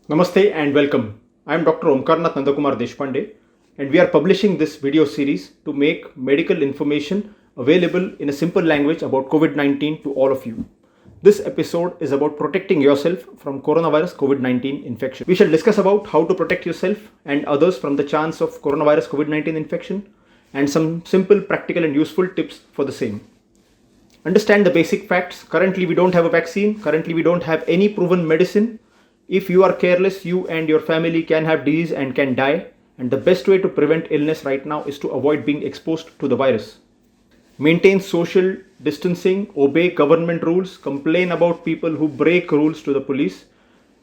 Namaste and welcome. I am Dr. Omkarnath Nandakumar Deshpande and we are publishing this video series to make medical information available in a simple language about COVID-19 to all of you. This episode is about protecting yourself from coronavirus COVID-19 infection. We shall discuss about how to protect yourself and others from the chance of coronavirus COVID-19 infection and some simple, practical and useful tips for the same. Understand the basic facts. Currently, we don't have a vaccine. Currently, we don't have any proven medicine. If you are careless, you and your family can have disease and can die. And the best way to prevent illness right now is to avoid being exposed to the virus. Maintain social distancing, obey government rules, complain about people who break rules to the police.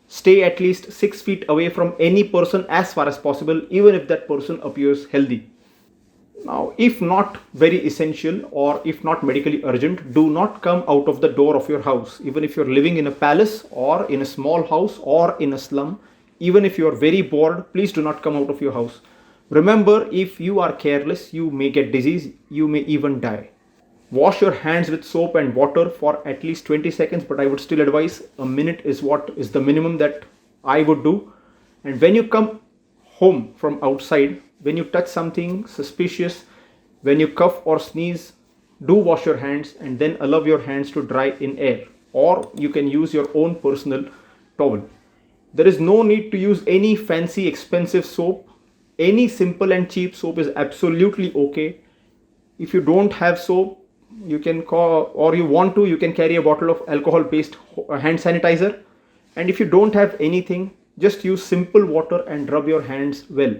Stay at least 6 feet away from any person as far as possible, even if that person appears healthy. Now, if not very essential or if not medically urgent, do not come out of the door of your house. Even if you're living in a palace or in a small house or in a slum, even if you're very bored, please do not come out of your house. Remember, if you are careless, you may get disease, you may even die. Wash your hands with soap and water for at least 20 seconds, but I would still advise a minute is what is the minimum that I would do. And when you come home from outside, when you touch something suspicious, when you cough or sneeze, do wash your hands and then allow your hands to dry in air, or you can use your own personal towel. There is no need to use any fancy expensive soap. Any simple and cheap soap is absolutely okay. If you don't have soap, you can call, or you want to, you can carry a bottle of alcohol based hand sanitizer. And if you don't have anything, just use simple water and rub your hands well.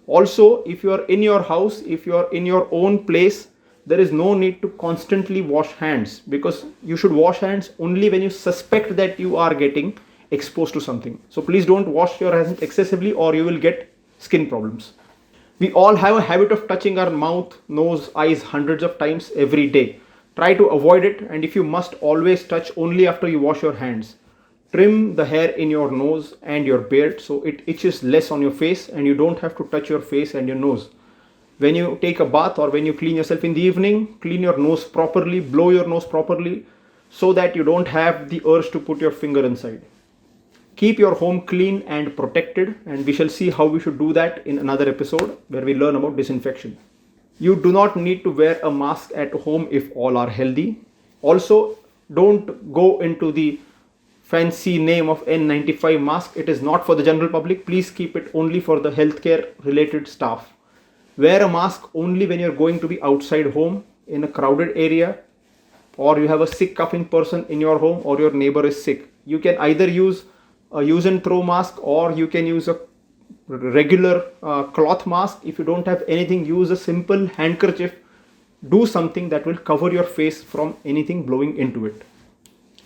Also, if you are in your house, if you are in your own place, there is no need to constantly wash hands, because you should wash hands only when you suspect that you are getting exposed to something. So please don't wash your hands excessively or you will get skin problems. We all have a habit of touching our mouth, nose, eyes hundreds of times every day. Try to avoid it, and if you must, always touch only after you wash your hands. Trim the hair in your nose and your beard so it itches less on your face and you don't have to touch your face and your nose. When you take a bath or when you clean yourself in the evening, clean your nose properly, blow your nose properly so that you don't have the urge to put your finger inside. Keep your home clean and protected, and we shall see how we should do that in another episode where we learn about disinfection. You do not need to wear a mask at home if all are healthy. Also, don't go into the fancy name of N95 mask. It is not for the general public. Please keep it only for the healthcare related staff. Wear a mask only when you're going to be outside home in a crowded area, or you have a sick coughing person in your home, or your neighbor is sick. You can either use a use and throw mask or you can use a regular cloth mask. If you don't have anything, use a simple handkerchief. Do something that will cover your face from anything blowing into it.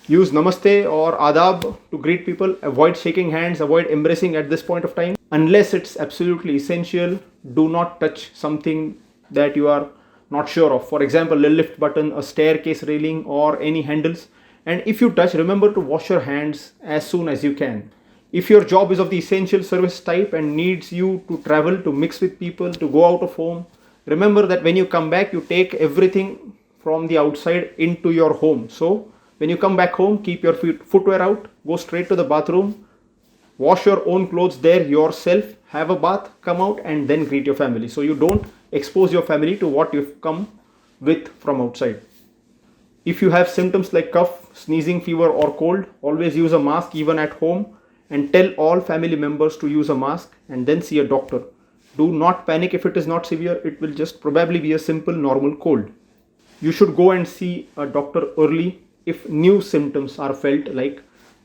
Use namaste or adab to greet people. Avoid shaking hands, avoid embracing at this point of time. Unless it's absolutely essential, do not touch something that you are not sure of. For example, a lift button, a staircase railing or any handles. And if you touch, remember to wash your hands as soon as you can. If your job is of the essential service type and needs you to travel, to mix with people, to go out of home, remember that when you come back, you take everything from the outside into your home. So when you come back home, keep your footwear out, go straight to the bathroom, wash your own clothes there yourself, have a bath, come out and then greet your family. So you don't expose your family to what you've come with from outside. If you have symptoms like cough, sneezing, fever or cold, always use a mask even at home, and tell all family members to use a mask and then see a doctor. Do not panic if it is not severe. It will just probably be a simple normal cold. You should go and see a doctor early if new symptoms are felt, like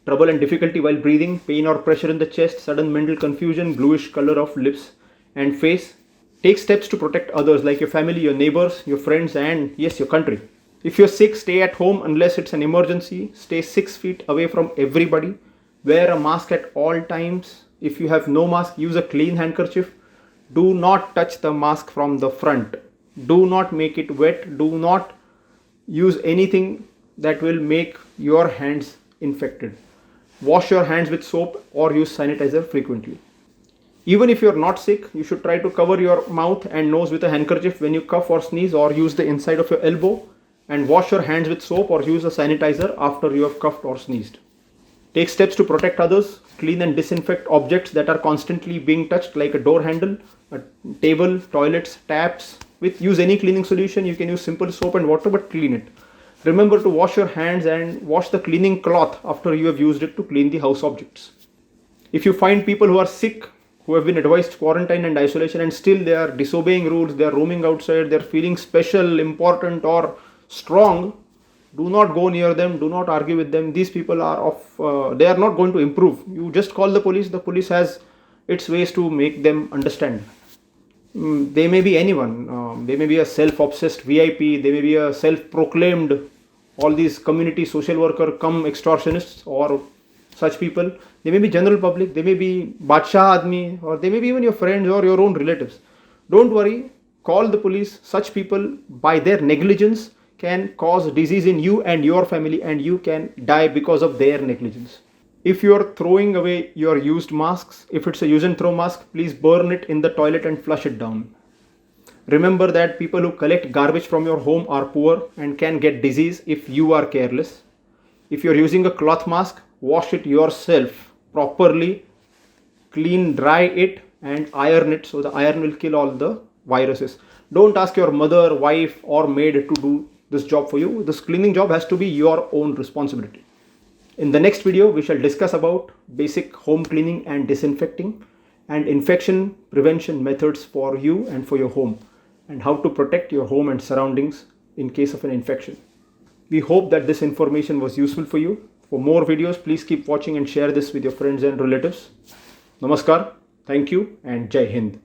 trouble and difficulty while breathing, pain or pressure in the chest, sudden mental confusion, bluish color of lips and face. Take steps to protect others like your family, your neighbors, your friends and yes, your country. If you're sick, stay at home unless it's an emergency. Stay 6 feet away from everybody. Wear a mask at all times. If you have no mask, use a clean handkerchief. Do not touch the mask from the front. Do not make it wet. Do not use anything that will make your hands infected. Wash your hands with soap or use sanitizer frequently. Even if you're not sick, you should try to cover your mouth and nose with a handkerchief when you cough or sneeze, or use the inside of your elbow, and wash your hands with soap or use a sanitizer after you have coughed or sneezed. Take steps to protect others. Clean and disinfect objects that are constantly being touched, like a door handle, a table, toilets, taps. Use any cleaning solution. You can use simple soap and water, but clean it. Remember to wash your hands and wash the cleaning cloth after you have used it to clean the house objects. If you find people who are sick, who have been advised quarantine and isolation, and still they are disobeying rules, they are roaming outside, they are feeling special, important, or strong, do not go near them, do not argue with them. These people are they are not going to improve. You just call the police. The police has its ways to make them understand. They may be anyone. They may be a self-obsessed VIP. They may be a self-proclaimed, all these community social worker come extortionists or such people. They may be general public. They may be Badshah Admi, or they may be even your friends or your own relatives. Don't worry. Call the police. Such people, by their negligence, can cause disease in you and your family, and you can die because of their negligence. If you are throwing away your used masks, if it's a use and throw mask, please burn it in the toilet and flush it down. Remember that people who collect garbage from your home are poor and can get disease if you are careless. If you're using a cloth mask, wash it yourself properly, clean, dry it, and iron it, so the iron will kill all the viruses. Don't ask your mother, wife, or maid to do this job for you. This cleaning job has to be your own responsibility. In the next video, we shall discuss about basic home cleaning and disinfecting, and infection prevention methods for you and for your home, and how to protect your home and surroundings in case of an infection. We hope that this information was useful for you. For more videos, please keep watching and share this with your friends and relatives. Namaskar, thank you, and Jai Hind.